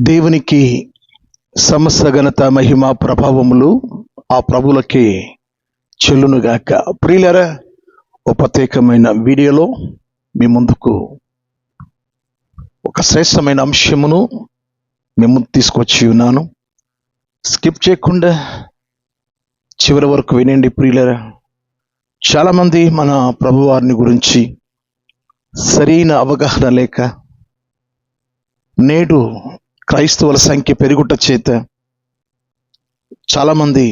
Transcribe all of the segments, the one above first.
దేవునికి సమస్త ఘనత మహిమ ప్రభావములు ఆ ప్రభులకి చెల్లునుగాక. ప్రియులారా, ఒక ప్రత్యేకమైన వీడియోలో మీ ముందుకు ఒక శ్రేష్టమైన అంశమును మీ ముందు తీసుకొచ్చి ఉన్నాను. స్కిప్ చేయకుండా చివరి వరకు వినండి. ప్రియులారా, చాలామంది మన ప్రభువారిని గురించి సరైన అవగాహన లేక నేడు క్రైస్తవుల సంఖ్య పెరుగుట చేత చాలామంది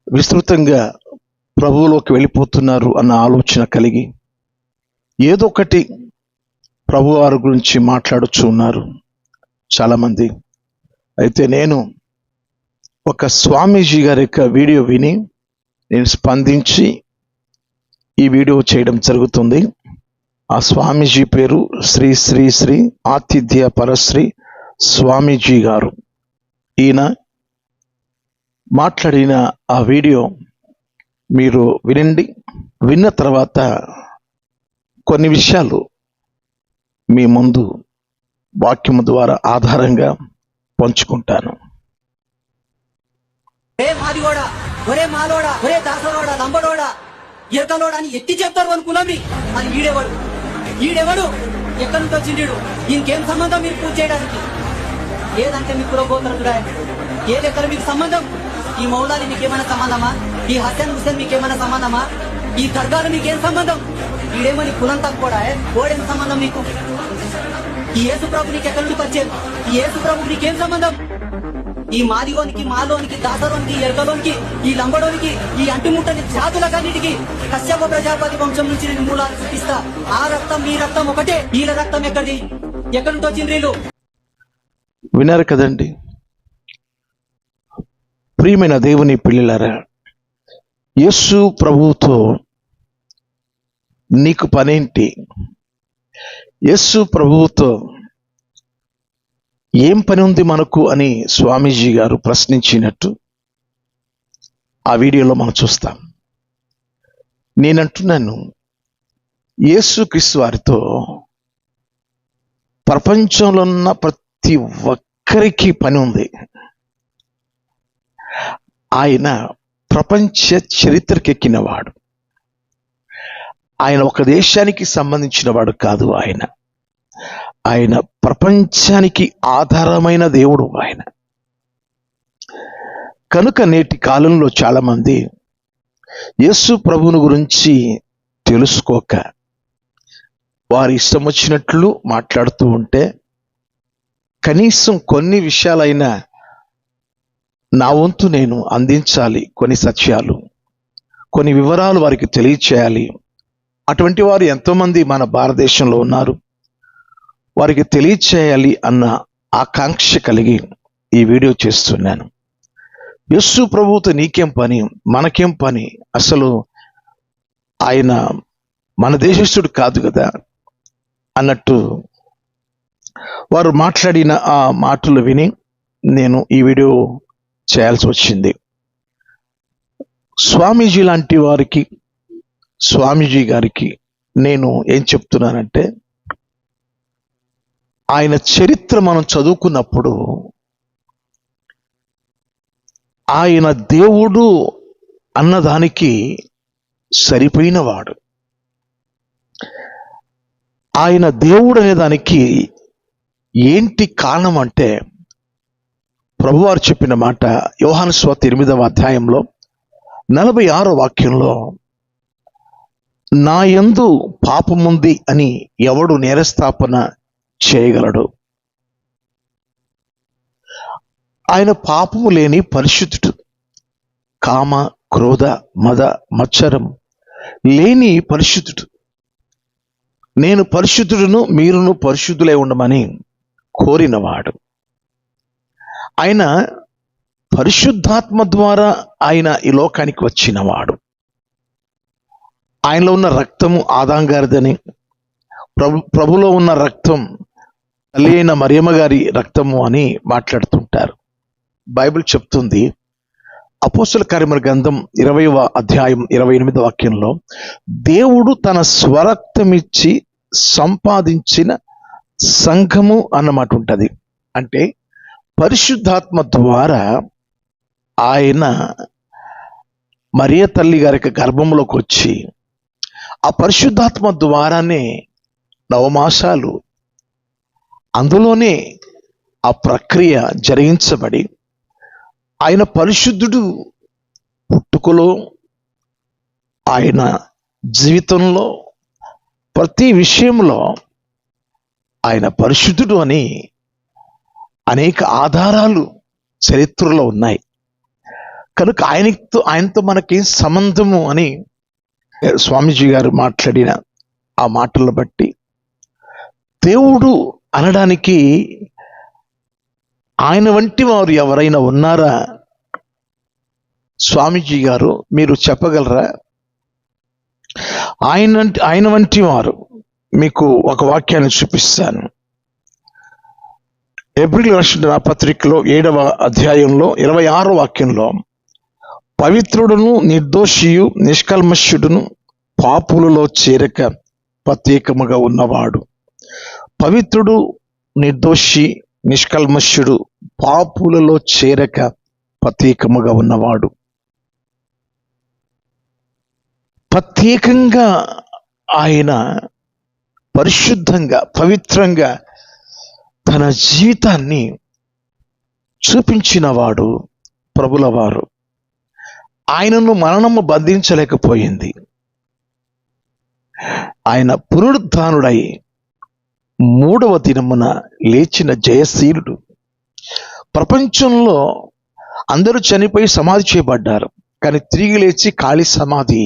విస్తృతంగా ప్రభువులోకి వెళ్ళిపోతున్నారు అన్న ఆలోచన కలిగి ఏదో ఒకటి ప్రభువారి గురించి మాట్లాడుచూ ఉన్నారు చాలామంది. అయితే నేను ఒక స్వామీజీ గారి యొక్క వీడియో విని నేను స్పందించి ఈ వీడియో చేయడం జరుగుతుంది. ఆ స్వామీజీ పేరు శ్రీ శ్రీ శ్రీ ఆతిథ్య పరశ్రీ స్వామీజీ గారు. ఈయన మాట్లాడిన ఆ వీడియో మీరు వినండి. విన్న తర్వాత కొన్ని విషయాలు మీ ముందు వాక్యము ద్వారా ఆధారంగా పంచుకుంటాను. ఒరే మాలోడా, ఒరే దాసరోడా, లంబడోడా, ఎక్కలోడా అని ఎత్తి చెప్తారు అనుకున్నాం. అది ఈడెవడు ఎక్కడి నుంచి వచ్చిండు? దీనికేం సంబంధం మీరు పూజ చేయడానికి? ఏదంటే మీ కులగోత్రుడా, ఏ లెక్కలు మీకు సంబంధం? ఈ మౌలాలి మీకేమైనా సంబంధమా? ఈ హసన్ హుసేన్ మీకేమైనా సంబంధమా? ఈ దర్గాలు మీకేం సంబంధం? ఈడేమని కులం తక్కువడా? ఓడేం సంబంధం మీకు? ఈ యేసు ప్రభు నీకు ఎక్కడి నుండి పరిచయం? ఈ యేసు ప్రభు నీకేం సంబంధం? ఈ మాదిగోనికి, మాలోనికి, దాసరోనికి, ఎరకలోనికి, ఈ లంబడోనికి, ఈ అంటుముట్టని జాతులకన్నిటికీ కశ్యప ప్రజాపతి వంశం నుంచి నేను మూలాలు సృష్టిస్తా. ఆ రక్తం మీ రక్తం ఒకటే. వీళ్ళ రక్తం ఎక్కడి నుంచి వచ్చింది? వీళ్ళు విన్నారు కదండి. ప్రియమైన దేవుని పిల్లలారా, యేసు ప్రభువుతో నీకు పనేంటి? యేసు ప్రభువుతో ఏం పని ఉంది మనకు అని స్వామీజీ గారు ప్రశ్నించినట్టు ఆ వీడియోలో మనం చూస్తాం. నేనంటున్నాను, యేసుక్రీస్తు వారితో ప్రపంచంలో ఉన్న ప్రతి ఒక్కరికి పని ఉంది. ఆయన ప్రపంచ చరిత్రకెక్కినవాడు. ఆయన ఒక దేశానికి సంబంధించిన వాడు కాదు. ఆయన ప్రపంచానికి ఆధారమైన దేవుడు ఆయన. కనుక నేటి కాలంలో చాలామంది యేసు ప్రభువుని గురించి తెలుసుకోక వారి ఇష్టం వచ్చినట్లు మాట్లాడుతూ ఉంటే, కనీసం కొన్ని విషయాలైనా నా వంతు నేను అందించాలి. కొన్ని సత్యాలు, కొన్ని వివరాలు వారికి తెలియచేయాలి. అటువంటి వారు ఎంతోమంది మన భారతదేశంలో ఉన్నారు. వారికి తెలియచేయాలి అన్న ఆకాంక్ష కలిగి ఈ వీడియో చేస్తున్నాను. యేసు ప్రభువుతో నీకేం పని, మనకేం పని? అసలు ఆయన మన దేశస్థుడు కాదు కదా అన్నట్టు వారు మాట్లాడిన ఆ మాటలు విని నేను ఈ వీడియో చేయాల్సి వచ్చింది. స్వామీజీ లాంటి వారికి, స్వామీజీ గారికి నేను ఏం చెప్తున్నానంటే, ఆయన చరిత్ర మనం చదువుకున్నప్పుడు ఆయన దేవుడు అన్నదానికి సరిపోయినవాడు. ఆయన దేవుడు అనేదానికి ఏంటి కారణం అంటే, ప్రభువారు చెప్పిన మాట యోహాను సువార్త 8వ అధ్యాయంలో 46వ వాక్యంలో, నా యందు పాపముంది అని ఎవడు నేరస్థాపన చేయగలడు? ఆయన పాపము లేని పరిశుద్ధుడు. కామ, క్రోధ, మద, మత్సరం లేని పరిశుద్ధుడు. నేను పరిశుద్ధుడును, మీరును పరిశుద్ధులై ఉండమని కోరినవాడు. ఆయన పరిశుద్ధాత్మ ద్వారా ఆయన ఈ లోకానికి వచ్చినవాడు. ఆయనలో ఉన్న రక్తము ఆదాం గారిదని, ప్రభులో ఉన్న రక్తం తల్లి అయిన మరియమ్మ గారి రక్తము అని మాట్లాడుతుంటారు. బైబిల్ చెప్తుంది, అపోస్తల కార్యముల గ్రంథం 20వ అధ్యాయం 28వ వాక్యంలో, దేవుడు తన స్వరక్తమిచ్చి సంపాదించిన సంఘము అన్నమాట ఉంటుంది. అంటే పరిశుద్ధాత్మ ద్వారా ఆయన మరియ తల్లి గారికి గర్భంలోకి వచ్చి ఆ పరిశుద్ధాత్మ ద్వారానే నవమాసాలు అందులోనే ఆ ప్రక్రియ జరిగించబడి ఆయన పరిశుద్ధుడు పుట్టుకలో ఆయన జీవితంలో ప్రతి విషయంలో ఆయన పరిశుద్ధుడు అని అనేక ఆధారాలు చరిత్రలో ఉన్నాయి. కనుక ఆయనతో మనకేం సంబంధము అని స్వామీజీ గారు మాట్లాడిన ఆ మాటలను బట్టి దేవుడు అనడానికి ఆయన వంటి వారు ఎవరైనా ఉన్నారా? స్వామీజీ గారు మీరు చెప్పగలరా? ఆయన వంటి వారు మీకు ఒక వాక్యాన్ని చూపిస్తాను. ఏప్రిల్ రాసిన పత్రికలో 7వ అధ్యాయంలో 26వ వాక్యంలో, పవిత్రుడును నిర్దోషియు నిష్కల్మష్యుడును పాపులలో చేరక ప్రత్యేకముగా ఉన్నవాడు. పవిత్రుడు, నిర్దోషి, నిష్కల్మష్యుడు పాపులలో చేరక ప్రత్యేకముగా ఉన్నవాడు. ప్రత్యేకంగా ఆయన పరిశుద్ధంగా పవిత్రంగా తన జీవితాన్ని చూపించినవాడు ప్రభుల వారు. ఆయనను మరణము బంధించలేకపోయింది. ఆయన పునరుద్ధానుడై 3వ దినమున లేచిన జయశీలుడు. ప్రపంచంలో అందరూ చనిపోయి సమాధి చేయబడ్డారు, కానీ తిరిగి లేచి ఖాళీ సమాధి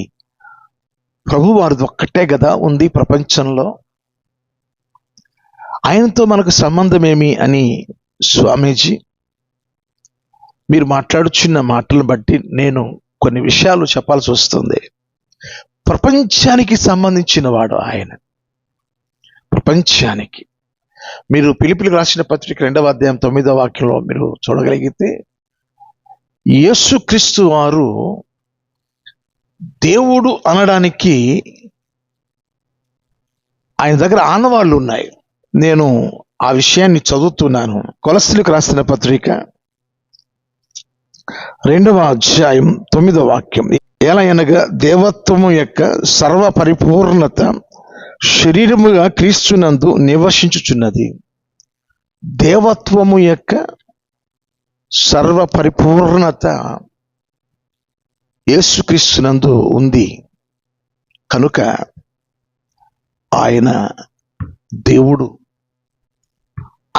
ప్రభువారిది ఒక్కటే కదా ఉంది ప్రపంచంలో. ఆయనతో మనకు సంబంధం ఏమి అని స్వామీజీ మీరు మాట్లాడుచున్న మాటలను బట్టి నేను కొన్ని విషయాలు చెప్పాల్సి వస్తుంది. ప్రపంచానికి సంబంధించిన వాడు ఆయన. ప్రపంచానికి మీరు ఫిలిప్పీయులకు రాసిన పత్రిక 2వ అధ్యాయం 9వ వాక్యంలో మీరు చూడగలిగితే, యేసుక్రీస్తు వారు దేవుడు అనడానికి ఆయన దగ్గర ఆనవాళ్ళు ఉన్నాయి. నేను ఆ విషయాన్ని చదువుతున్నాను. కొలస్సీలకు రాసిన పత్రిక 2వ అధ్యాయం 9వ వాక్యం, ఎలాగనగా దేవత్వము యొక్క సర్వ పరిపూర్ణత శరీరముగా క్రీస్తునందు నివసించుచున్నది. దేవత్వము యొక్క సర్వ పరిపూర్ణత యేసుక్రీస్తునందు ఉంది. కనుక ఆయన దేవుడు.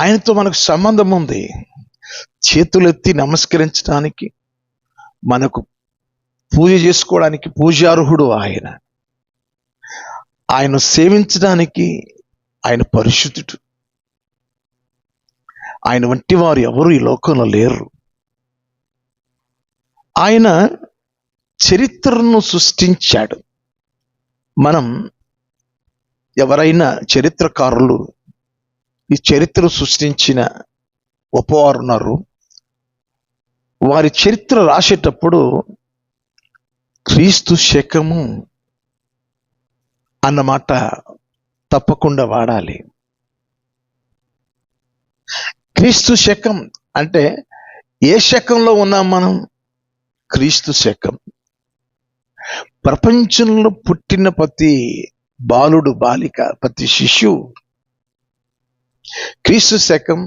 ఆయనతో మనకు సంబంధం ఉంది. చేతులెత్తి నమస్కరించడానికి, మనకు పూజ చేసుకోవడానికి పూజార్హుడు ఆయన. ఆయన సేవించడానికి ఆయన పరిశుద్ధుడు. ఆయన వంటి వారు ఎవరు ఈ లోకంలో లేరు. ఆయన చరిత్రను సృష్టించాడు. మనం ఎవరైనా చరిత్రకారులు ఈ చరిత్ర సృష్టించిన గొప్పవారు ఉన్నారు. వారి చరిత్ర రాసేటప్పుడు క్రీస్తు శకము అన్నమాట తప్పకుండా వాడాలి. క్రీస్తు శకం అంటే ఏ శకంలో ఉన్నాం మనం? క్రీస్తు శకం. ప్రపంచంలో పుట్టిన ప్రతి బాలుడు, బాలిక, ప్రతి శిశువు క్రీస్తు శకం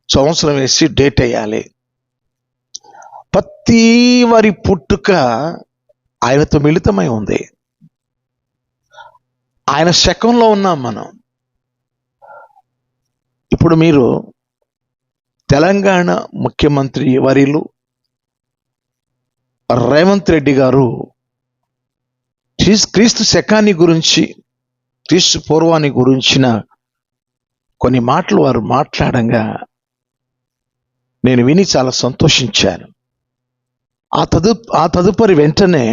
సంవత్సరం వేసి డేట్ వేయాలి. ప్రతి వారి పుట్టుక ఆయనతో మిళితమై ఉంది. ఆయన శకంలో ఉన్నాం మనం. ఇప్పుడు మీరు తెలంగాణ ముఖ్యమంత్రి వర్యులు రేవంత్ రెడ్డి గారు క్రీస్తు శకాన్ని గురించి, క్రీస్తు పూర్వాన్ని గురించిన కొన్ని మాటలు వారు మాట్లాడంగా నేను విని చాలా సంతోషించాను. ఆ తదుపరి వెంటనే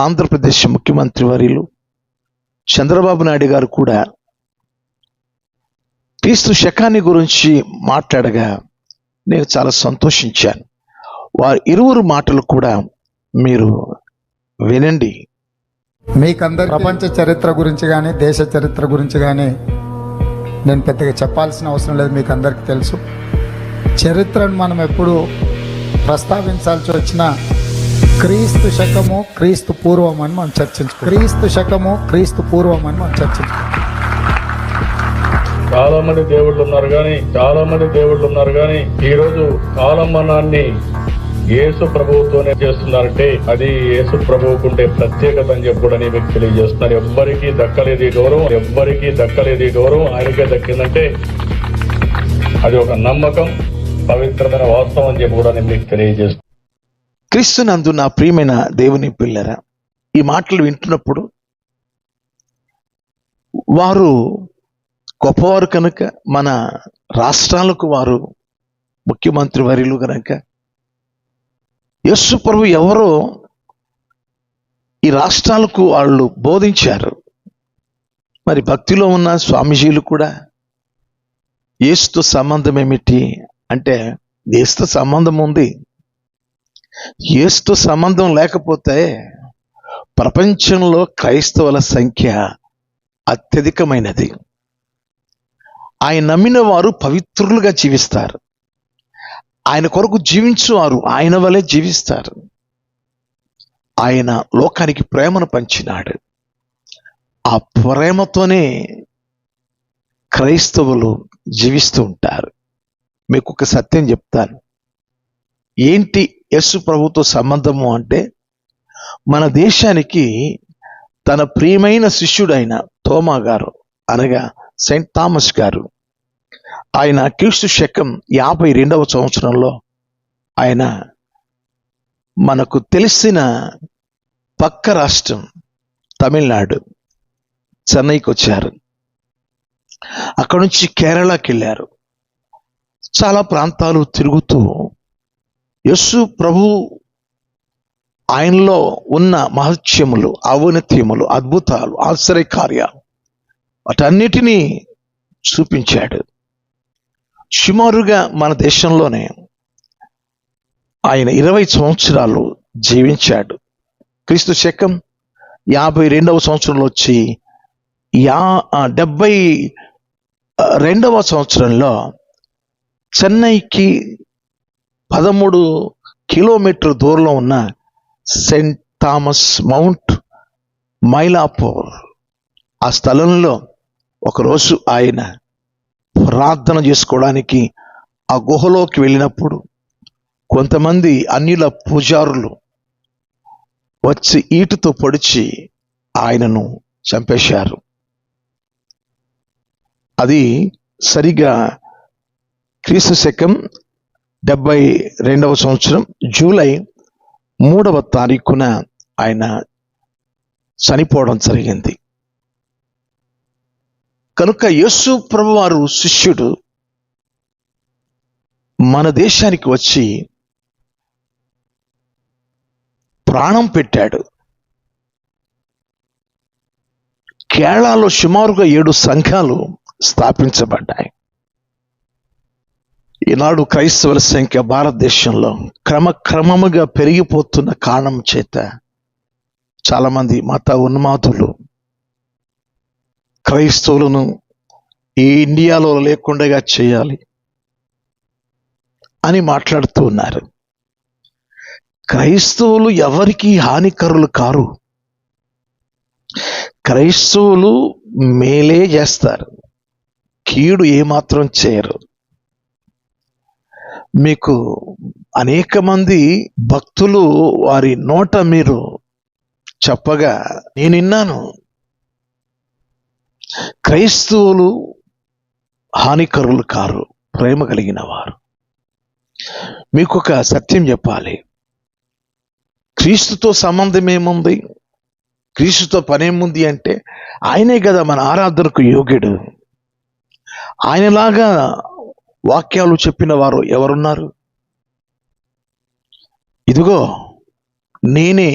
ఆంధ్రప్రదేశ్ ముఖ్యమంత్రి వర్యులు చంద్రబాబు నాయుడు గారు కూడా క్రీస్తు శకాన్ని గురించి మాట్లాడగా నేను చాలా సంతోషించాను. వారి ఇరువురు మాటలు కూడా మీరు వినండి. మీకందరూ ప్రపంచ చరిత్ర గురించి కానీ దేశ చరిత్ర గురించి కానీ నేను పెద్దగా చెప్పాల్సిన అవసరం లేదు, మీకు అందరికీ తెలుసు. చరిత్రను మనం ఎప్పుడు ప్రస్తావించాల్సి వచ్చినా క్రీస్తు శకము క్రీస్తు పూర్వం అని మనం చర్చించుకుంటాం. చాలా మంది దేవుళ్ళు ఉన్నారు కానీ ఈ రోజు కాలమానాన్ని యేసు ప్రభువుతోనే చేస్తున్నారంటే అది యేసు ప్రభువుకుంటే ప్రత్యేకత అని చెప్పి కూడా నేను మీకు తెలియజేస్తున్నాను. ఎవ్వరికీ దక్కలేదు ఈ గౌరవం ఆయనకే దక్కిందంటే అది ఒక నమ్మకం, పవిత్రమైన వాస్తవం అని చెప్పి కూడా నేను మీకు తెలియజేస్తున్నాను. క్రీస్తునందు నా ప్రియమైన దేవుని పిల్లరా, ఈ మాటలు వింటున్నప్పుడు వారు గొప్పవారు కనుక, మన రాష్ట్రాలకు వారు ముఖ్యమంత్రి వర్యులు కనుక, యేసు ప్రభు ఎవరో ఈ రాష్ట్రాలకు వాళ్ళు బోధించారు. మరి భక్తిలో ఉన్న స్వామీజీలు కూడా యేసుతో సంబంధం ఏమిటి అంటే, యేసుతో సంబంధం ఉంది. యేసుతో సంబంధం లేకపోతే ప్రపంచంలో క్రైస్తవుల సంఖ్య అత్యధికమైనది. ఆయన నమ్మిన వారు పవిత్రులుగా జీవిస్తారు. ఆయన కొరకు జీవించువారు ఆయన వలె జీవిస్తారు. ఆయన లోకానికి ప్రేమను పంచినాడు. ఆ ప్రేమతోనే క్రైస్తవులు జీవిస్తూ ఉంటారు. మీకు ఒక సత్యం చెప్తాను. ఏంటి యేసు ప్రభుతో సంబంధము అంటే, మన దేశానికి తన ప్రియమైన శిష్యుడైన తోమా గారు అనగా సెయింట్ థామస్ గారు, ఆయన క్రీస్తు శకం 52వ సంవత్సరంలో ఆయన మనకు తెలిసిన పక్క రాష్ట్రం తమిళనాడు చెన్నైకి వచ్చారు. అక్కడ నుంచి కేరళకి వెళ్ళారు. చాలా ప్రాంతాలు తిరుగుతూ యేసు ప్రభు ఆయనలో ఉన్న మహత్యములు, ఔన్నత్యములు, అద్భుతాలు, ఆశ్చర్యకార్యాలు వాటన్నిటినీ చూపించాడు. సుమారుగా మన దేశంలోనే ఆయన 20 సంవత్సరాలు జీవించాడు. క్రీస్తు శకం 52వ సంవత్సరంలో వచ్చి 72వ సంవత్సరంలో చెన్నైకి 13 కిలోమీటర్ దూరంలో ఉన్న సెయింట్ థామస్ మౌంట్ మైలాపూర్ ఆ స్థలంలో ఒకరోజు ఆయన ప్రార్థన చేసుకోవడానికి ఆ గుహలోకి వెళ్ళినప్పుడు కొంతమంది అన్యుల పూజారులు వచ్చి ఈటుతో పొడిచి ఆయనను చంపేశారు. అది సరిగా క్రీస్తు శకం 72వ సంవత్సరం జూలై 3వ తారీఖున ఆయన చనిపోవడం జరిగింది. కనుక యేసు ప్రభు వారు శిష్యుడు మన దేశానికి వచ్చి ప్రాణం పెట్టాడు. కేరళలో సుమారుగా 7 సంఘాలు స్థాపించబడ్డాయి. ఈనాడు క్రైస్తవుల సంఖ్య భారతదేశంలో క్రమక్రమముగా పెరిగిపోతున్న కారణం చేత చాలామంది మత ఉన్మాదులు క్రైస్తవులను ఈ ఇండియాలో లేకుండా చేయాలి అని మాట్లాడుతూ ఉన్నారు. క్రైస్తవులు ఎవరికి హానికరులు కారు. క్రైస్తవులు మేలే చేస్తారు, కీడు ఏమాత్రం చేయరు. మీకు అనేక మంది భక్తులు వారి నోట మీరు చెప్పగా నేను విన్నాను, క్రైస్తవులు హానికరులు కారు, ప్రేమ కలిగిన వారు. మీకు ఒక సత్యం చెప్పాలి. క్రీస్తుతో సంబంధం ఏముంది, క్రీస్తుతో పనేముంది అంటే ఆయనే కదా మన ఆరాధనకు యోగ్యుడు. ఆయనలాగా వాక్యాలు చెప్పిన వారు ఎవరున్నారు? ఇదిగో నేనే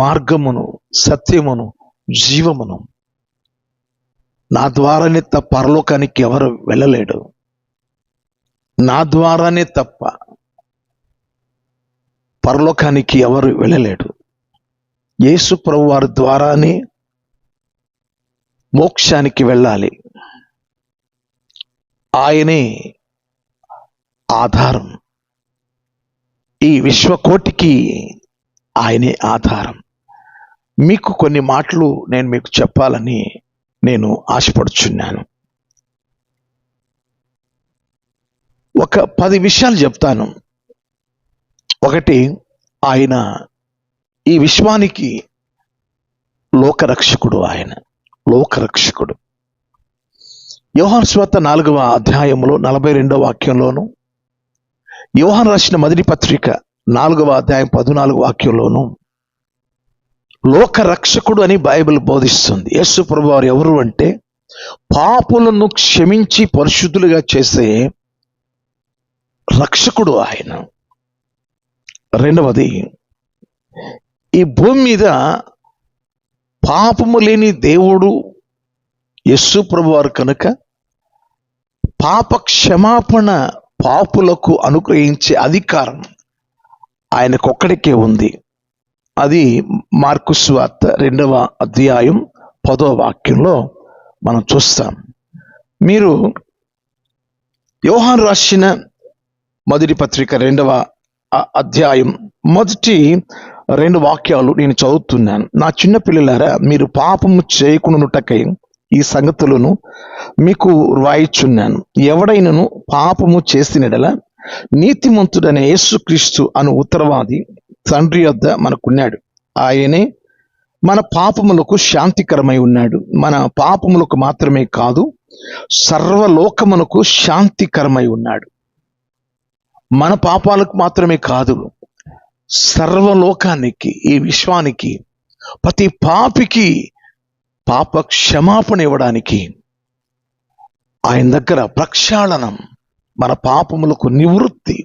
మార్గమును, సత్యమును, జీవమును, నా ద్వారానే తప్ప పరలోకానికి ఎవరు వెళ్ళలేడు. నా ద్వారానే తప్ప పరలోకానికి ఎవరు వెళ్ళలేడు. యేసు ప్రభు వారి ద్వారానే మోక్షానికి వెళ్ళాలి. ఆయనే ఆధారం. ఈ విశ్వకోటికి ఆయనే ఆధారం. మీకు కొన్ని మాటలు నేను మీకు చెప్పాలని నేను ఆశపడుచున్నాను. ఒక 10 విషయాలు చెప్తాను. ఒకటి, ఆయన ఈ విశ్వానికి లోకరక్షకుడు. ఆయన లోకరక్షకుడు. యోహాను సువార్త 4వ అధ్యాయంలో 42వ వాక్యంలోను, యోహాను రాసిన మొదటి పత్రిక 4వ అధ్యాయం 14వ వాక్యంలోను లోకరక్షకుడు అని బైబిల్ బోధిస్తుంది. యేసు ప్రభువారు ఎవరు అంటే పాపులను క్షమించి పరిశుద్ధులుగా చేసే రక్షకుడు ఆయన. రెండవది, ఈ భూమి మీద పాపము లేని దేవుడు యేసు ప్రభువారు కనుక పాప క్షమాపణ పాపులకు అనుగ్రహించే అధికారం ఆయనకొక్కడికే ఉంది. అది మార్కు సువార్త 2వ అధ్యాయం 10వ వాక్యంలో మనం చూస్తాం. మీరు యోహాను రాసిన మొదటి పత్రిక 2వ అధ్యాయం మొదటి 2 వాక్యాలు నేను చదువుతున్నాను. నా చిన్న పిల్లలారా, మీరు పాపము చేయకుండాటకై ఈ సంగతులను మీకు వ్రాయిచున్నాను. ఎవడైనను పాపము చేసినడల నీతిమంతుడైన యేసుక్రీస్తు అను ఉత్తరవాది తండ్రి యొద్ద మనకున్నాడు. ఆయనే మన పాపములకు శాంతికరమై ఉన్నాడు. మన పాపములకు మాత్రమే కాదు, సర్వలోకమునకు శాంతికరమై ఉన్నాడు. మన పాపాలకు మాత్రమే కాదు, సర్వలోకానికి, ఈ విశ్వానికి, ప్రతి పాపికి పాప క్షమాపణ ఇవ్వడానికి ఆయన దగ్గర ప్రక్షాళనం, మన పాపములకు నివృత్తి,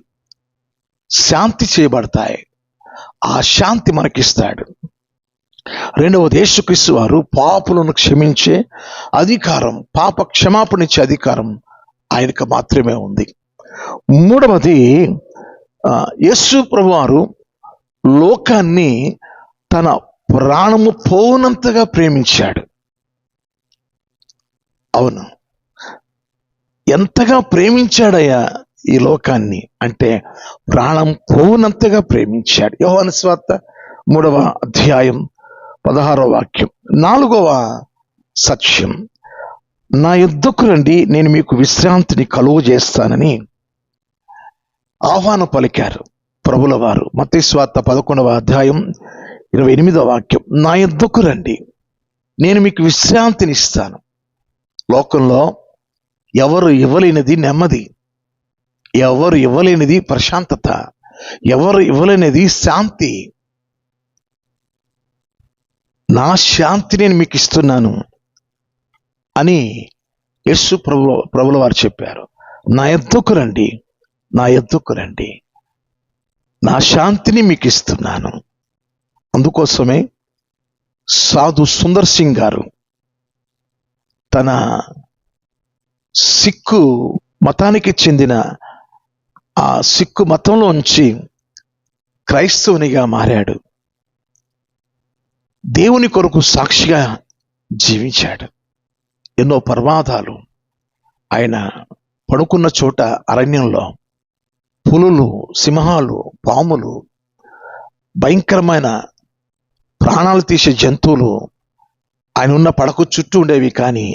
శాంతి చేయబడతాయి. ఆ శాంతి మనకిస్తాడు. రెండవది, యేసుక్రీస్తు వారు పాపులను క్షమించే అధికారం, పాప క్షమాపణ ఇచ్చే అధికారం ఆయనకు మాత్రమే ఉంది. మూడవది, యేసు ప్రభువారు లోకాన్ని తన ప్రాణము పోనంతగా ప్రేమించాడు. అవును, ఎంతగా ప్రేమించాడయ్యా ఈ లోకాన్ని అంటే ప్రాణం పోనంతగా ప్రేమించాడు. యోహాను సువార్త 3వ అధ్యాయం 16వ వాక్యం. 4వ సత్యం, నా యొద్దకు రండి, నేను మీకు విశ్రాంతిని కలుగు చేస్తానని ఆహ్వానం పలికారు ప్రభుల వారు. మత్తయి సువార్త 11వ అధ్యాయం 28వ వాక్యం, నా యొద్దకు రండి, నేను మీకు విశ్రాంతిని ఇస్తాను. లోకంలో ఎవరు ఇవ్వలేనిది నెమ్మది, ఎవరు ఇవ్వలేనిది ప్రశాంతత, ఎవరు ఇవ్వలేనిది శాంతి. నా శాంతి నేను మీకు ఇస్తున్నాను అని యేసు ప్రభుల వారు చెప్పారు. నా యొద్దకు రండి, నా యొద్దకు రండి, నా శాంతిని మీకు ఇస్తున్నాను. అందుకోసమే సాధు సుందర్ సింగ్ గారు తన సిక్కు మతానికి చెందిన ఆ సిక్కు మతంలోంచి క్రైస్తవునిగా మారాడు. దేవుని కొరకు సాక్షిగా జీవించాడు. ఎన్నో ప్రమాదాలు, ఆయన పడుకున్న చోట అరణ్యంలో పులులు, సింహాలు, పాములు, భయంకరమైన ప్రాణాలు తీసే జంతువులు ఆయన ఉన్న పడక చుట్టూ ఉండేవి. కానీ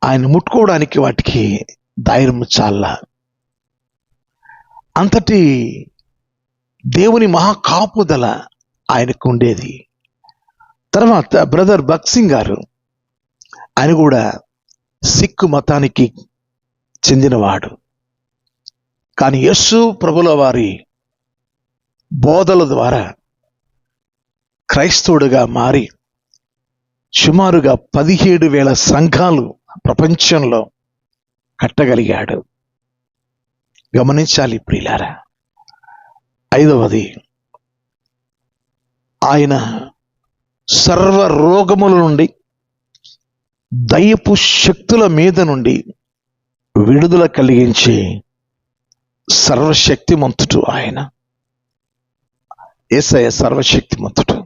ఆయన ముట్టుకోవడానికి వాటికి ధైర్యం చాలా. అంతటి దేవుని మహాకాపుదల ఆయనకు ఉండేది. తర్వాత బ్రదర్ భగత్ సింగ్ గారు, ఆయన కూడా సిక్కు మతానికి చెందినవాడు. కానీ యేసు ప్రభుల వారి బోధల ద్వారా క్రైస్తవుడిగా మారి సుమారుగా 17,000 సంఘాలు ప్రపంచంలో కట్టగలిగాడు. గమనించాలి ప్రియులారా. 5వది, ఆయన సర్వ రోగముల నుండి, దయ్యపు శక్తుల మీద నుండి విడుదల కలిగించే సర్వశక్తిమంతుడు ఆయన. యేసయ్య సర్వశక్తిమంతుడు.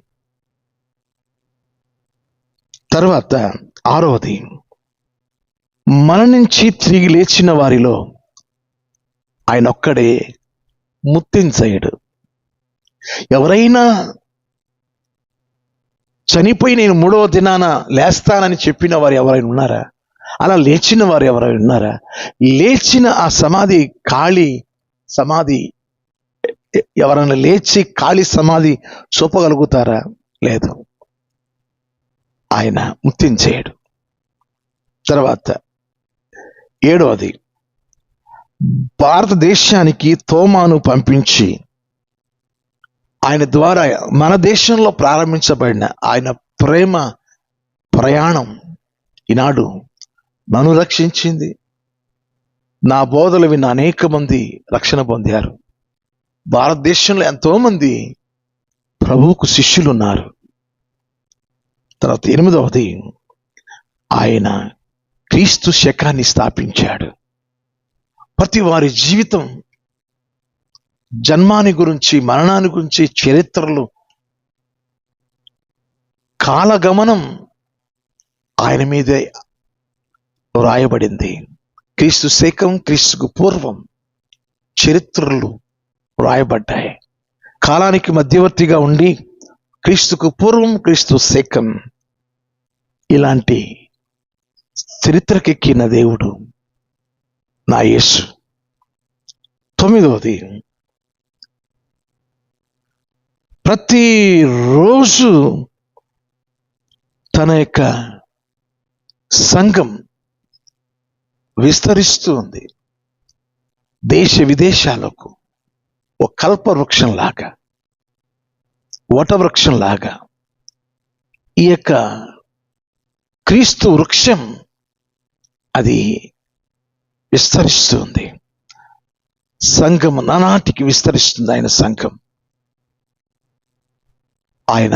తర్వాత 6వది, మరణించి తిరిగి లేచిన వారిలో ఆయన ఒక్కడే ముత్తించయుడు. ఎవరైనా చనిపోయి నేను 3వ దినాన లేస్తానని చెప్పిన వారు ఎవరైనా ఉన్నారా? అలా లేచిన వారు ఎవరైనా ఉన్నారా? లేచిన ఆ ఖాళీ సమాధి ఎవరైనా లేచి ఖాళీ సమాధి చూపగలుగుతారా? లేదు. ఆయన ముత్తించేయడు. తర్వాత 7వది, భారతదేశానికి తోమాను పంపించి ఆయన ద్వారా మన దేశంలో ప్రారంభించబడిన ఆయన ప్రేమ ప్రయాణం ఈనాడు నన్ను రక్షించింది. నా బోధలు విన్న అనేక మంది రక్షణ పొందారు. భారతదేశంలో ఎంతో మంది ప్రభువుకు శిష్యులు ఉన్నారు. తర్వాత 8వది, ఆయన క్రీస్తు శకాన్ని స్థాపించాడు. ప్రతి వారి జీవితం జన్మాని గురించి, మరణాన్ని గురించి, చరిత్రలు, కాలగమనం ఆయన మీదే వ్రాయబడింది. క్రీస్తు శకం, క్రీస్తుకు పూర్వం చరిత్రలు వ్రాయబడ్డాయి. కాలానికి మధ్యవర్తిగా ఉండి క్రీస్తుకు పూర్వం, క్రీస్తు శకం ఇలాంటి చరిత్రకెక్కిన దేవుడు నా యేసు. 9వది, ప్రతిరోజు తన యొక్క సంఘం విస్తరిస్తూ ఉంది. దేశ విదేశాలకు ఒక కల్పవృక్షంలాగా, వటవృక్షంలాగా ఈ యొక్క క్రీస్తు వృక్షం అది విస్తరిస్తుంది. సంఘం నానాటికి విస్తరిస్తుంది. ఆయన సంఘం, ఆయన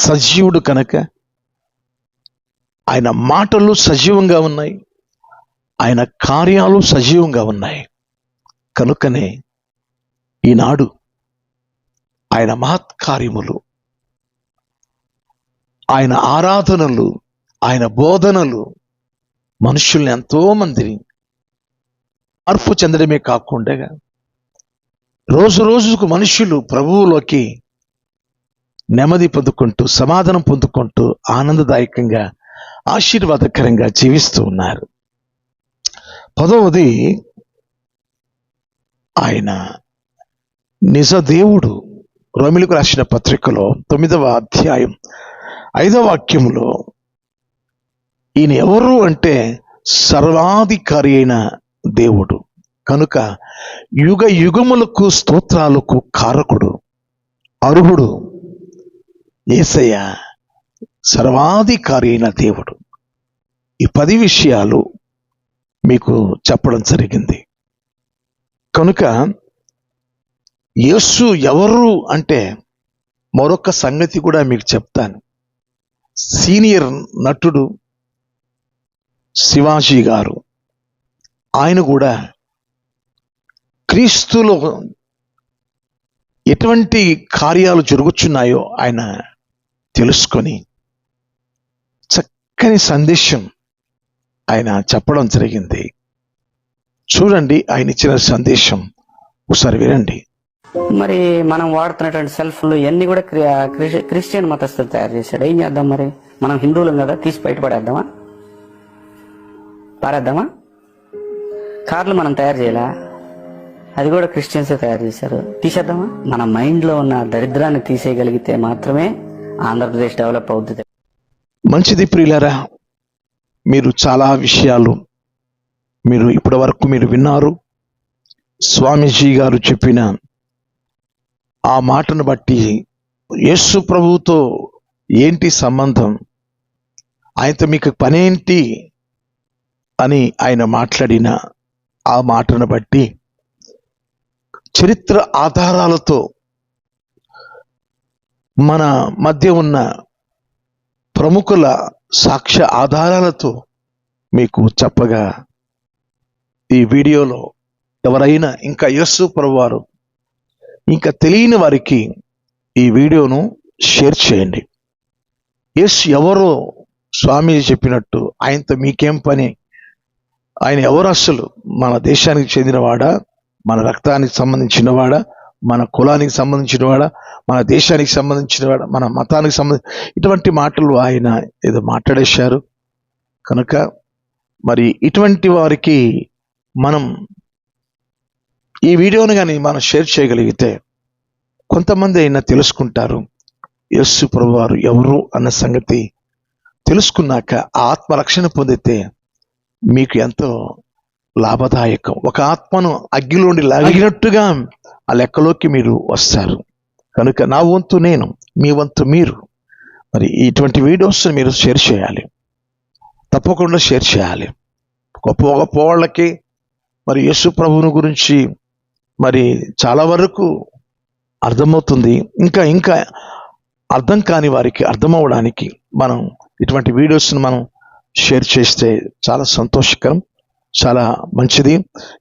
సజీవుడు కనుక ఆయన మాటలు సజీవంగా ఉన్నాయి, ఆయన కార్యాలు సజీవంగా ఉన్నాయి. కనుకనే ఈనాడు ఆయన మహత్కార్యములు, ఆయన ఆరాధనలు, ఆయన బోధనలు మనుషుల్ని ఎంతో మందిని మార్పు చెందడమే కాకుండా రోజు రోజుకు మనుషులు ప్రభువులోకి నెమ్మది పొందుకుంటూ, సమాధానం పొందుకుంటూ, ఆనందదాయకంగా, ఆశీర్వాదకరంగా జీవిస్తూ ఉన్నారు. 10వది, ఆయన నిజ దేవుడు. రోమిలకు రాసిన పత్రికలో 9వ అధ్యాయం 5వ వాక్యంలో ఈయన ఎవరు అంటే సర్వాధికారి అయిన దేవుడు కనుక యుగ యుగములకు స్తోత్రాలకు కారకుడు, అర్హుడు యేసయ్య, సర్వాధికారి అయిన దేవుడు. ఈ 10 విషయాలు మీకు చెప్పడం జరిగింది. కనుక యేసు ఎవరు అంటే మరొక సంగతి కూడా మీకు చెప్తాను. సీనియర్ నటుడు శివాజీ గారు, ఆయన కూడా క్రీస్తులో ఎటువంటి కార్యాలు జరుగుతున్నాయో ఆయన తెలుసుకొని చక్కని సందేశం ఆయన చెప్పడం జరిగింది. చూడండి ఆయన ఇచ్చిన సందేశం, ఒకసారి వినండి. మరి మనం వాడుతున్నటువంటి సెల్ఫ్లు ఇవన్నీ కూడా క్రిస్టియన్ మతస్థులు తయారు చేశాడు. ఏం చేద్దాం మరి? మనం హిందువులం కదా, తీసి బయటపడేద్దామా? పారేద్దామా? కార్లు మనం తయారు చేయాలా? అది కూడా క్రిస్టియన్సే తయారు చేశారు. తీసేద్దామా? మన మైండ్ లో ఉన్న దరిద్రాన్ని తీసేయగలిగితే మాత్రమే ఆంధ్రప్రదేశ్ డెవలప్ అవుతుంది. మంచిది ప్రియులారా, మీరు చాలా విషయాలు మీరు ఇప్పటి వరకు మీరు విన్నారు. స్వామీజీ గారు చెప్పిన ఆ మాటను బట్టి యేసు ప్రభువుతో ఏంటి సంబంధం, ఆయనతో మీకు పనేంటి అని ఆయన మాట్లాడిన ఆ మాటను బట్టి చరిత్ర ఆధారాలతో మన మధ్య ఉన్న ప్రముఖుల సాక్ష్య ఆధారాలతో మీకు చెప్పగా, ఈ వీడియోలో ఎవరైనా ఇంకా యేసు ప్రభువారు ఇంకా తెలియని వారికి ఈ వీడియోను షేర్ చేయండి. యేసు ఎవరో స్వామి చెప్పినట్టు ఆయనతో మీకేం పని ఆయన ఎవరు అసలు? మన దేశానికి చెందినవాడా, మన రక్తానికి సంబంధించినవాడా, మన కులానికి సంబంధించినవాడా, మన దేశానికి సంబంధించినవాడా, మన మతానికి ఇటువంటి మాటలు ఆయన ఏదో మాట్లాడేశారు. కనుక మరి ఇటువంటి వారికి మనం ఈ వీడియోని కానీ మనం షేర్ చేయగలిగితే కొంతమంది అయినా తెలుసుకుంటారు యేసు ప్రభువారు ఎవరు అన్న సంగతి. తెలుసుకున్నాక ఆత్మరక్షణ పొందితే మీకు ఎంతో లాభదాయకం. ఒక ఆత్మను అగ్గిలోండి లాగినట్టుగా ఆ లెక్కలోకి మీరు వస్తారు. కనుక నా వంతు నేను, మీ వంతు మీరు. మరి ఇటువంటి వీడియోస్ మీరు షేర్ చేయాలి, తప్పకుండా షేర్ చేయాలి. గొప్ప గొప్ప వాళ్ళకి మరి యేసు ప్రభువుని గురించి మరి చాలా వరకు అర్థమవుతుంది. ఇంకా ఇంకా అర్థం కాని వారికి అర్థమవడానికి మనం ఇటువంటి వీడియోస్ని మనం షేర్ చేస్తే చాలా సంతోషకరం, చాలా మంచిది.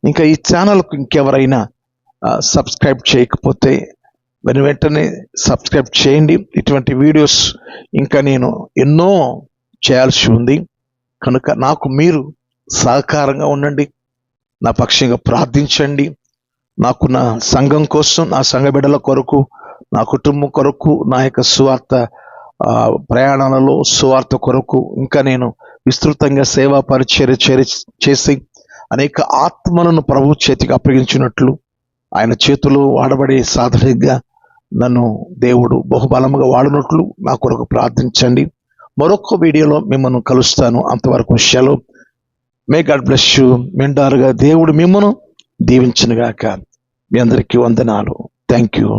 ఇంకా ఈ ఛానల్కు ఇంకెవరైనా సబ్స్క్రైబ్ చేయకపోతే వెంటనే సబ్స్క్రైబ్ చేయండి. ఇటువంటి వీడియోస్ ఇంకా నేను ఎన్నో చేయాల్సి ఉంది. కనుక నాకు మీరు సహకారంగా ఉండండి, నా పక్షంగా ప్రార్థించండి. నాకు నా సంఘం కోసం, నా సంఘ బిడ్డల కొరకు, నా కుటుంబం కొరకు, నా యొక్క సువార్త ప్రయాణాలలో సువార్త కొరకు ఇంకా నేను విస్తృతంగా సేవా పరిచర్య చేసి అనేక ఆత్మలను ప్రభు చేతికి అప్పగించినట్లు ఆయన చేతులు వాడబడే సాధనగా నన్ను దేవుడు బహుబలముగా వాడినట్లు నా కొరకు ప్రార్థించండి. మరొక వీడియోలో మిమ్మల్ని కలుస్తాను. అంతవరకు సెలవు. May God bless you. మెండారుగా దేవుడు మిమ్మను దీవించునుగాక. మీ అందరికీ వందనాలు. Thank you.